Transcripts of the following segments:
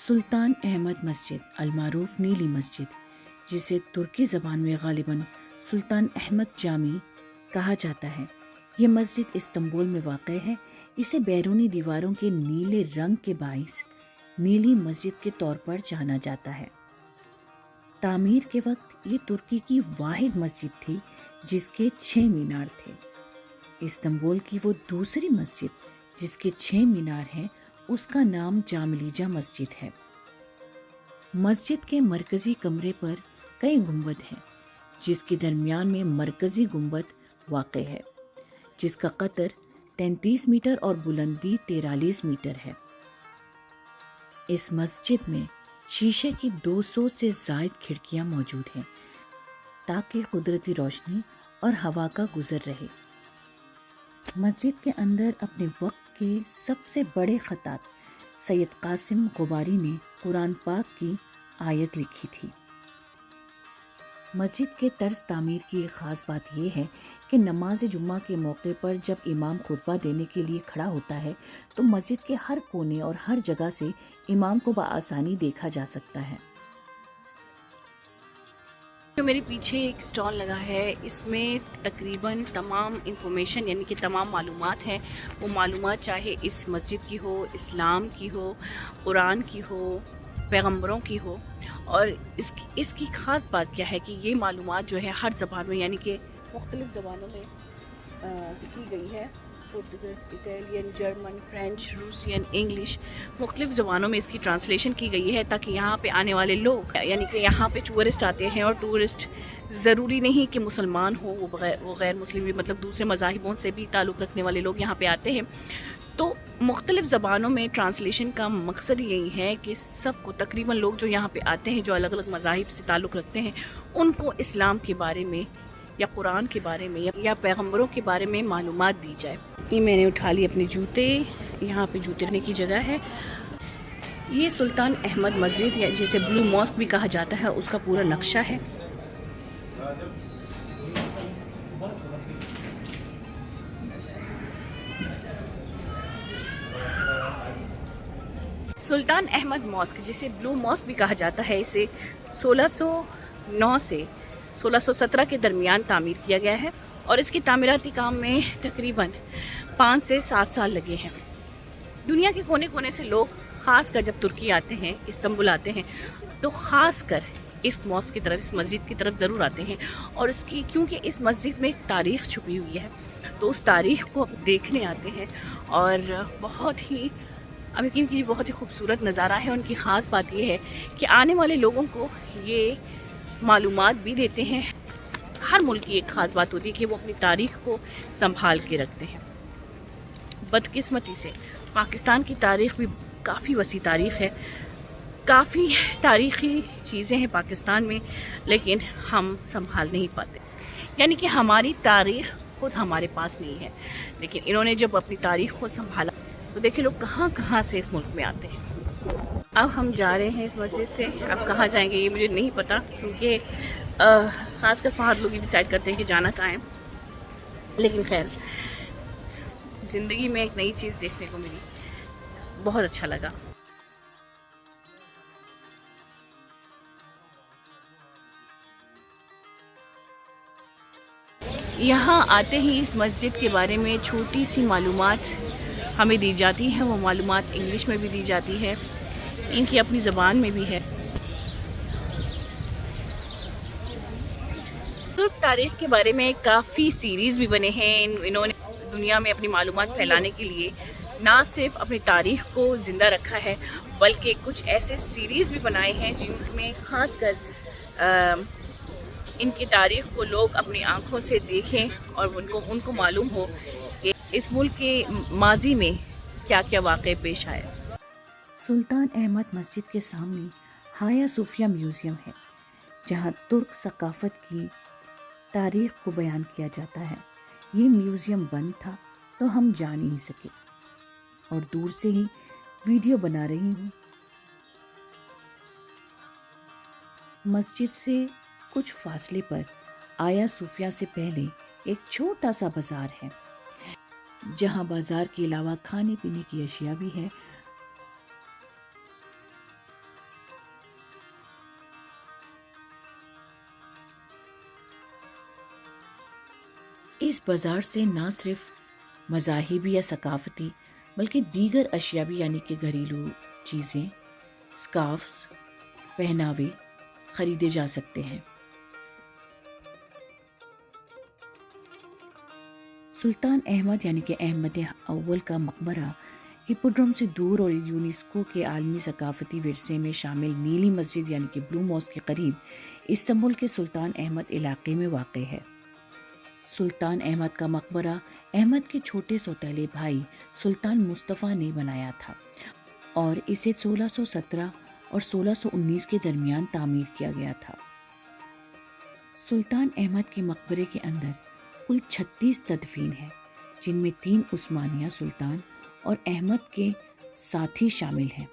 سلطان احمد مسجد المعروف نیلی مسجد، جسے ترکی زبان میں غالباً سلطان احمد جامی کہا جاتا ہے، یہ مسجد استنبول میں واقع ہے۔ اسے بیرونی دیواروں کے نیلے رنگ کے باعث نیلی مسجد کے طور پر جانا جاتا ہے۔ تعمیر کے وقت یہ ترکی کی واحد مسجد تھی جس کے 6 مینار تھے۔ استنبول کی وہ دوسری مسجد جس کے 6 مینار ہیں، اس کا نام جاملیجا مسجد ہے۔ مسجد کے مرکزی کمرے پر کئی گنبد ہیں، جس کے درمیان میں مرکزی گنبد واقع ہے، جس کا قطر 33 میٹر اور بلندی 43 میٹر ہے۔ اس مسجد میں شیشے کی 200 سے زائد کھڑکیاں موجود ہیں تاکہ قدرتی روشنی اور ہوا کا گزر رہے۔ مسجد کے اندر اپنے وقت کے سب سے بڑے خطاط سید قاسم غباری نے قرآن پاک کی آیت لکھی تھی۔ مسجد کے طرز تعمیر کی ایک خاص بات یہ ہے کہ نماز جمعہ کے موقع پر جب امام خطبہ دینے کے لیے کھڑا ہوتا ہے تو مسجد کے ہر کونے اور ہر جگہ سے امام کو بآسانی دیکھا جا سکتا ہے۔ جو میرے پیچھے ایک سٹال لگا ہے، اس میں تقریباً تمام انفارمیشن یعنی کہ تمام معلومات ہیں۔ وہ معلومات چاہے اس مسجد کی ہو، اسلام کی ہو، قرآن کی ہو، پیغمبروں کی ہو، اور اس کی خاص بات کیا ہے کہ یہ معلومات جو ہے ہر زبان میں یعنی کہ مختلف زبانوں میں کی گئی ہے۔ اٹیلین، جرمن، فرینچ، روسین، انگلش، مختلف زبانوں میں اس کی ٹرانسلیشن کی گئی ہے تاکہ یہاں پہ آنے والے لوگ یعنی کہ یہاں پہ ٹورسٹ آتے ہیں، اور ٹورسٹ ضروری نہیں کہ مسلمان ہو، وہ غیر مسلم بھی مطلب دوسرے مذاہبوں سے بھی تعلق رکھنے والے لوگ یہاں پہ آتے ہیں۔ تو مختلف زبانوں میں ٹرانسلیشن کا مقصد یہی ہے کہ سب کو تقریباً لوگ جو یہاں پہ آتے ہیں جو الگ الگ مذاہب سے تعلق رکھتے ہیں ان کو اسلام کے بارے میں یا قرآن کے بارے میں یا پیغمبروں کے بارے میں معلومات دی جائے۔ یہ میں نے اٹھا لی اپنے جوتے، یہاں پہ جوتے رکھنے کی جگہ ہے۔ یہ سلطان احمد مسجد یا جسے بلو ماسک بھی کہا جاتا ہے، اس کا پورا نقشہ ہے۔ سلطان احمد ماسک جسے بلو ماسک بھی کہا جاتا ہے، اسے 1609 سے 1617 کے درمیان تعمیر کیا گیا ہے، اور اس کے تعمیراتی کام میں تقریباً 5 سے 7 سال لگے ہیں۔ دنیا کے کونے کونے سے لوگ خاص کر جب ترکی آتے ہیں، استنبول آتے ہیں، تو خاص کر اس ماسک کی طرف، اس مسجد کی طرف ضرور آتے ہیں، اور اس کی کیونکہ اس مسجد میں ایک تاریخ چھپی ہوئی ہے تو اس تاریخ کو دیکھنے آتے ہیں، اور بہت ہی اب یقین کیجیے بہت ہی خوبصورت نظارہ ہے۔ ان کی خاص بات یہ ہے کہ آنے والے لوگوں کو یہ معلومات بھی دیتے ہیں۔ ہر ملک کی ایک خاص بات ہوتی ہے کہ وہ اپنی تاریخ کو سنبھال کے رکھتے ہیں۔ بدقسمتی سے پاکستان کی تاریخ بھی کافی وسیع تاریخ ہے، کافی تاریخی چیزیں ہیں پاکستان میں، لیکن ہم سنبھال نہیں پاتے، یعنی کہ ہماری تاریخ خود ہمارے پاس نہیں ہے، لیکن انہوں نے جب اپنی تاریخ کو سنبھالا تو دیکھیں لوگ کہاں کہاں سے اس ملک میں آتے ہیں۔ اب ہم جا رہے ہیں اس مسجد سے، اب کہاں جائیں گے یہ مجھے نہیں پتا، کیونکہ خاص کر فہد لوگ ہی ڈیسائیڈ کرتے ہیں کہ جانا کہاں ہے، لیکن خیر زندگی میں ایک نئی چیز دیکھنے کو ملی، بہت اچھا لگا۔ یہاں آتے ہی اس مسجد کے بارے میں چھوٹی سی معلومات ہمیں دی جاتی ہیں، وہ معلومات انگلش میں بھی دی جاتی ہے، ان کی اپنی زبان میں بھی ہے۔ ترک تاریخ کے بارے میں کافی سیریز بھی بنے ہیں، انہوں نے دنیا میں اپنی معلومات پھیلانے کے لیے نہ صرف اپنی تاریخ کو زندہ رکھا ہے بلکہ کچھ ایسے سیریز بھی بنائے ہیں جن میں خاص کر ان کی تاریخ کو لوگ اپنی آنکھوں سے دیکھیں اور ان کو معلوم ہو کہ اس ملک کے ماضی میں کیا کیا واقعے پیش آئے۔ سلطان احمد مسجد کے سامنے ہایا صوفیہ میوزیم ہے، جہاں ترک ثقافت کی تاریخ کو بیان کیا جاتا ہے۔ یہ میوزیم بند تھا تو ہم جا نہیں سکے اور دور سے ہی ویڈیو بنا رہی ہوں۔ مسجد سے کچھ فاصلے پر آیا صوفیہ سے پہلے ایک چھوٹا سا بازار ہے، جہاں بازار کے علاوہ کھانے پینے کی اشیاء بھی ہے۔ بازار سے نہ صرف مذاہبی یا ثقافتی بلکہ دیگر اشیاء بھی یعنی کہ گھریلو چیزیں، سکارفز، پہناوے خریدے جا سکتے ہیں۔ سلطان احمد یعنی کہ احمد اول کا مقبرہ ہپوڈروم سے دور اور یونیسکو کے عالمی ثقافتی ورثے میں شامل نیلی مسجد یعنی کہ بلو ماسک کے قریب استنبول کے سلطان احمد علاقے میں واقع ہے۔ سلطان احمد کا مقبرہ احمد کے چھوٹے سوتیلے بھائی سلطان مصطفیٰ نے بنایا تھا اور اسے 1617 اور 1619 کے درمیان تعمیر کیا گیا تھا۔ سلطان احمد کے مقبرے کے اندر کل 36 تدفین ہیں، جن میں 3 عثمانیہ سلطان اور احمد کے ساتھی شامل ہیں۔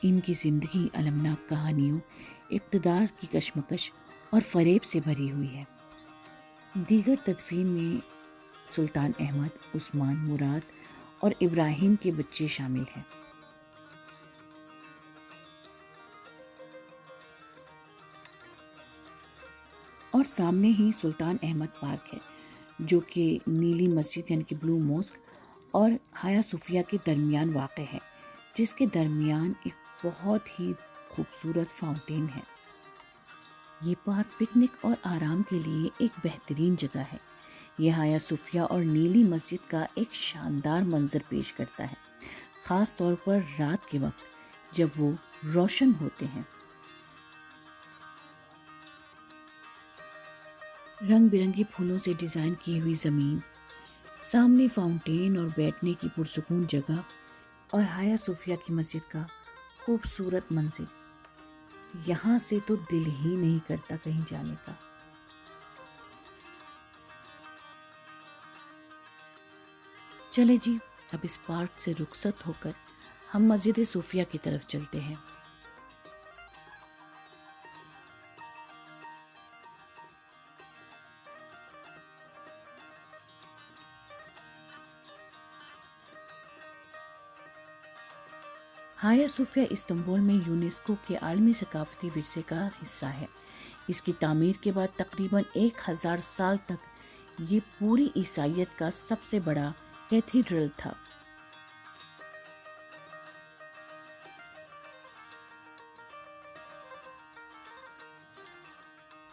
ان کی زندگی المناک کہانیوں، اقتدار کی کشمکش اور فریب سے بھری ہوئی ہے۔ دیگر تدفین میں سلطان احمد، عثمان، مراد اور ابراہیم کے بچے شامل ہیں۔ اور سامنے ہی سلطان احمد پارک ہے، جو کہ نیلی مسجد یعنی کہ بلو ماسک اور ہایا صوفیہ کے درمیان واقع ہے، جس کے درمیان ایک بہت ہی خوبصورت فاؤنٹین ہے۔ یہ پارک پکنک اور آرام کے لیے ایک بہترین جگہ ہے۔ یہ ہایا صوفیہ اور نیلی مسجد کا ایک شاندار منظر پیش کرتا ہے، خاص طور پر رات کے وقت جب وہ روشن ہوتے ہیں۔ رنگ برنگی پھولوں سے ڈیزائن کی ہوئی زمین، سامنے فاؤنٹین اور بیٹھنے کی پرسکون جگہ، اور ہایا صوفیہ کی مسجد کا خوبصورت منظر، یہاں سے تو دل ہی نہیں کرتا کہیں جانے کا۔ چلے جی، اب اس پارک سے رخصت ہو کر ہم مسجد صوفیہ کی طرف چلتے ہیں۔ ہایا صوفیہ استنبول میں یونیسکو کے عالمی ثقافتی ورثے کا حصہ ہے۔ اس کی تعمیر کے بعد تقریباً 1000 سال تک یہ پوری عیسائیت کا سب سے بڑا کیتھیڈرل تھا۔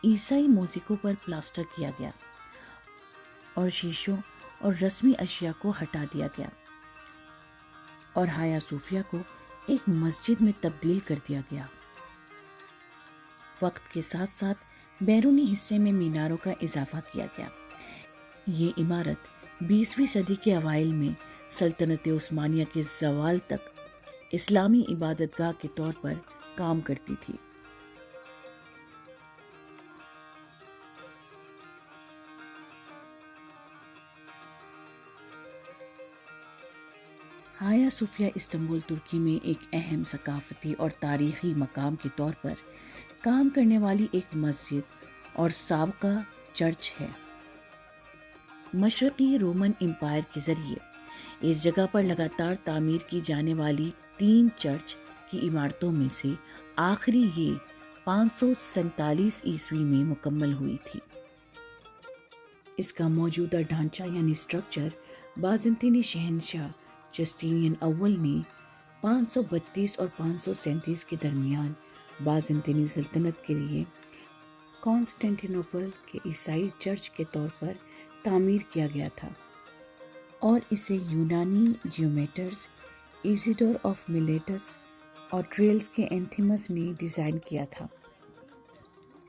عیسائی موزیکوں پر پلاسٹر کیا گیا اور شیشوں اور رسمی اشیاء کو ہٹا دیا گیا اور ہایا صوفیہ کو ایک مسجد میں تبدیل کر دیا گیا۔ وقت کے ساتھ ساتھ بیرونی حصے میں میناروں کا اضافہ کیا گیا۔ یہ عمارت 20ویں صدی کے اوائل میں سلطنت عثمانیہ کے زوال تک اسلامی عبادت گاہ کے طور پر کام کرتی تھی۔ ہایا صوفیہ استنبول ترکی میں ایک اہم ثقافتی اور تاریخی مقام کے طور پر کام کرنے والی ایک مسجد اور سابقہ چرچ ہے۔ مشرقی رومن امپائر کے ذریعے اس جگہ پر لگاتار تعمیر کی جانے والی 3 چرچ کی عمارتوں میں سے آخری یہ 547 عیسوی میں مکمل ہوئی تھی۔ اس کا موجودہ ڈھانچہ یعنی اسٹرکچر بازنطینی شہنشاہ جسٹینین اول نے 532 اور 537 کے درمیان بازنطینی سلطنت کے لیے کانسٹینٹینوپل کے عیسائی چرچ کے طور پر تعمیر کیا گیا تھا، اور اسے یونانی جیومیٹرز ایزیڈور آف میلیٹس اور ٹریلز کے اینتھیمس نے ڈیزائن کیا تھا۔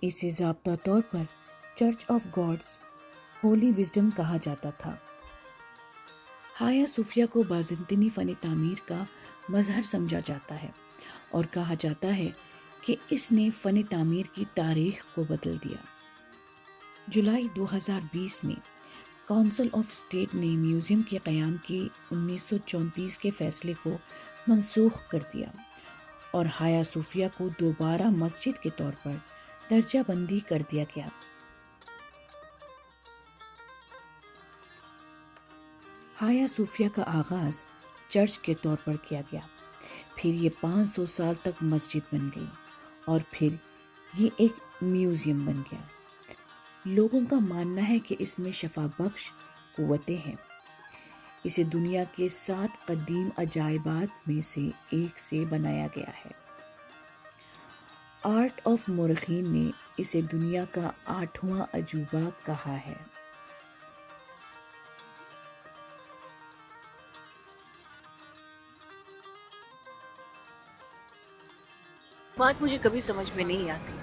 اسے ضابطہ طور پر church of God's holy wisdom کہا جاتا تھا۔ ہایا صوفیہ کو بازنطینی فن تعمیر کا مظہر سمجھا جاتا ہے اور کہا جاتا ہے کہ اس نے فن تعمیر کی تاریخ کو بدل دیا۔ جولائی 2020 میں کونسل آف اسٹیٹ نے میوزیم کے قیام کے 1934 کے فیصلے کو منسوخ کر دیا اور ہایا صوفیہ کو دوبارہ مسجد کے طور پر درجہ بندی کر دیا گیا۔ ہایا صوفیہ کا آغاز چرچ کے طور پر کیا گیا، پھر یہ 500 سال تک مسجد بن گئی اور پھر یہ ایک میوزیم بن گیا۔ لوگوں کا ماننا ہے کہ اس میں شفا بخش قوتیں ہیں۔ اسے دنیا کے 7 قدیم عجائبات میں سے ایک سے بنایا گیا ہے۔ آرٹ آف مورخین نے اسے دنیا کا 8واں عجوبہ کہا ہے۔ بات مجھے کبھی سمجھ میں نہیں آتی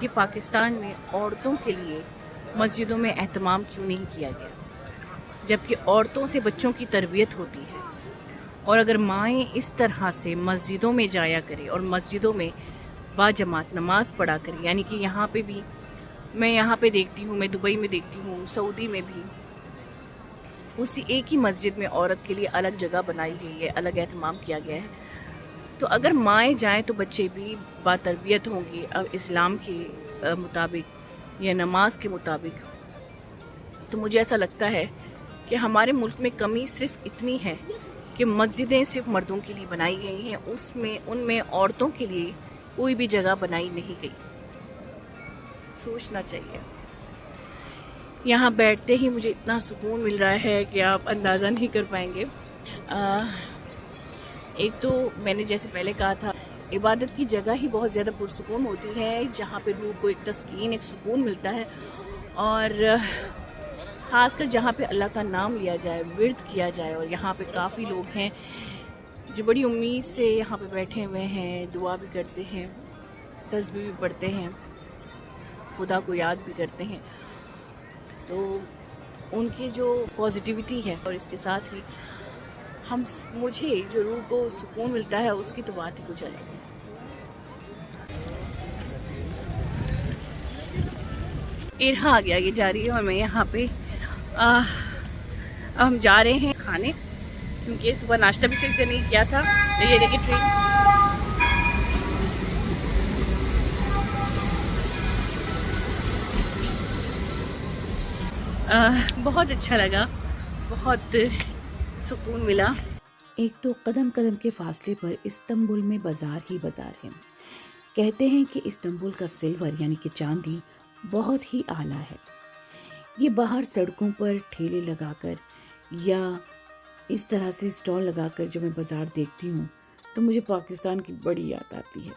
کہ پاکستان میں عورتوں کے لیے مسجدوں میں اہتمام کیوں نہیں کیا گیا، جبکہ عورتوں سے بچوں کی تربیت ہوتی ہے۔ اور اگر مائیں اس طرح سے مسجدوں میں جایا کرے اور مسجدوں میں باجماعت نماز پڑھا کرے، یعنی کہ یہاں پہ بھی میں یہاں پہ دیکھتی ہوں، میں دبئی میں دیکھتی ہوں، سعودی میں بھی اسی ایک ہی مسجد میں عورت کے لیے الگ جگہ بنائی گئی ہے، الگ اہتمام کیا گیا ہے۔ تو اگر مائیں جائیں تو بچے بھی باتربیت ہوں گے اسلام کے مطابق یا نماز کے مطابق۔ تو مجھے ایسا لگتا ہے کہ ہمارے ملک میں کمی صرف اتنی ہے کہ مسجدیں صرف مردوں کے لیے بنائی گئی ہیں، ان میں عورتوں کے لیے کوئی بھی جگہ بنائی نہیں گئی۔ سوچنا چاہیے۔ یہاں بیٹھتے ہی مجھے اتنا سکون مل رہا ہے کہ آپ اندازہ نہیں کر پائیں گے۔ ایک تو میں نے جیسے پہلے کہا تھا، عبادت کی جگہ ہی بہت زیادہ پرسکون ہوتی ہے، جہاں پہ روح کو ایک تسکین، ایک سکون ملتا ہے، اور خاص کر جہاں پہ اللہ کا نام لیا جائے، ورد کیا جائے۔ اور یہاں پہ کافی لوگ ہیں جو بڑی امید سے یہاں پہ بیٹھے ہوئے ہیں، دعا بھی کرتے ہیں، تسبیح بھی پڑھتے ہیں، خدا کو یاد بھی کرتے ہیں۔ تو ان کی جو پازیٹیوٹی ہے اور اس کے ساتھ ہی مجھے جو روح کو سکون ملتا ہے، اس کی تو بات ہی کچھ الگ ہے۔ ارہا آ گیا، یہ جا رہی ہے اور میں یہاں پہ اب ہم جا رہے ہیں کھانے، کیونکہ صبح ناشتہ بھی صحیح سے نہیں کیا تھا۔ یہ دیکھیں ٹرین، بہت اچھا لگا، بہت سکون ملا۔ ایک تو قدم قدم کے فاصلے پر استنبول میں بازار ہی بازار ہیں۔ کہتے ہیں کہ استنبول کا سلور یعنی کہ چاندی بہت ہی اعلیٰ ہے۔ یہ باہر سڑکوں پر ٹھیلے لگا کر یا اس طرح سے اسٹال لگا کر جب میں بازار دیکھتی ہوں تو مجھے پاکستان کی بڑی یاد آتی ہے۔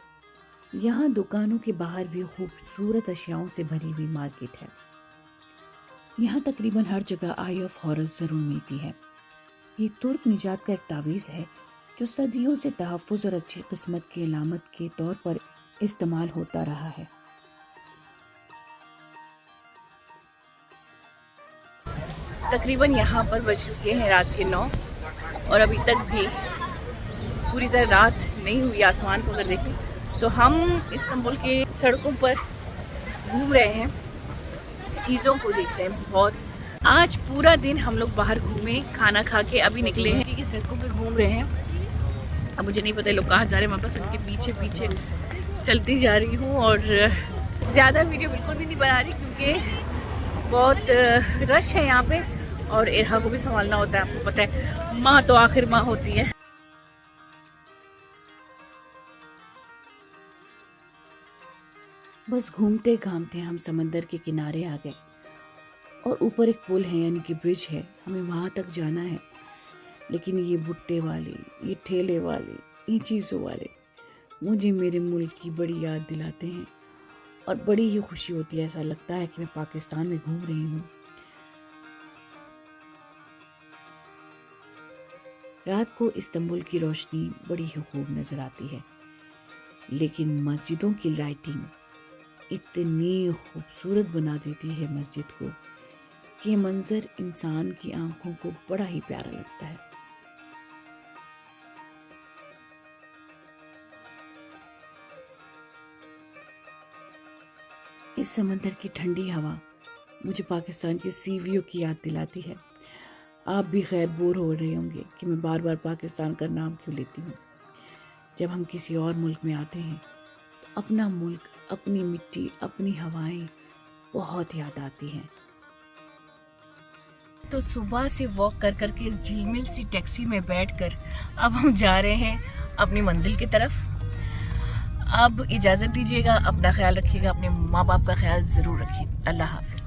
یہاں دکانوں کے باہر بھی خوبصورت اشیاؤں سے بھری ہوئی مارکیٹ ہے۔ یہاں تقریباً ہر جگہ آئی آف ہارس ضرور ملتی ہے۔ یہ ترک نجات کا ایک تعویذ ہے جو صدیوں سے تحفظ اور اچھی قسمت کی علامت کے طور پر استعمال ہوتا رہا ہے۔ تقریباً یہاں پر بج چکے ہیں رات کے 9 اور ابھی تک بھی پوری طرح رات نہیں ہوئی۔ آسمان کو اگر دیکھیں تو ہم استنبول کے سڑکوں پر گھوم رہے ہیں، چیزوں کو دیکھتے ہیں بہت۔ آج پورا دن ہم لوگ باہر گھومے، کھانا کھا کے ابھی نکلے ہیں کہ سڑکوں پہ گھوم رہے ہیں۔ اب مجھے نہیں پتہ لوگ کہاں جا رہے ہیں، میں بس ان کے پیچھے پیچھے چلتی جا رہی ہوں، اور زیادہ ویڈیو بالکل بھی نہیں بنا رہی کیونکہ بہت رش ہے یہاں پہ، اور ارہا کو بھی سنبھالنا ہوتا ہے۔ آپ کو پتہ ہے ماں تو آخر ماں ہوتی ہے۔ بس گھومتے گھامتے ہم سمندر کے کنارے آ گئے، اور اوپر ایک پل ہے یعنی کہ برج ہے، ہمیں وہاں تک جانا ہے۔ لیکن یہ بھٹے والے، یہ ٹھیلے والے، یہ چیزوں والے مجھے میرے ملک کی بڑی یاد دلاتے ہیں، اور بڑی ہی خوشی ہوتی ہے۔ ایسا لگتا ہے کہ میں پاکستان میں گھوم رہی ہوں۔ رات کو استنبول کی روشنی بڑی ہی خوب نظر آتی ہے، لیکن مسجدوں کی لائٹنگ اتنی خوبصورت بنا دیتی ہے مسجد کو کہ یہ منظر انسان کی آنکھوں کو بڑا ہی پیارا لگتا ہے۔ اس سمندر کی ٹھنڈی ہوا مجھے پاکستان کی سی ویو کی یاد دلاتی ہے۔ آپ بھی خیر بور ہو رہے ہوں گے کہ میں بار بار پاکستان کا نام کیوں لیتی ہوں۔ جب ہم کسی اور ملک میں آتے ہیں تو اپنا ملک، اپنی مٹی، اپنی ہوائیں بہت یاد آتی ہیں۔ تو صبح سے واک کر کر کے اس جھیلمل سی ٹیکسی میں بیٹھ کر اب ہم جا رہے ہیں اپنی منزل کی طرف۔ اب اجازت دیجیے گا، اپنا خیال رکھیے گا، اپنے ماں باپ کا خیال ضرور رکھیے۔ اللہ حافظ۔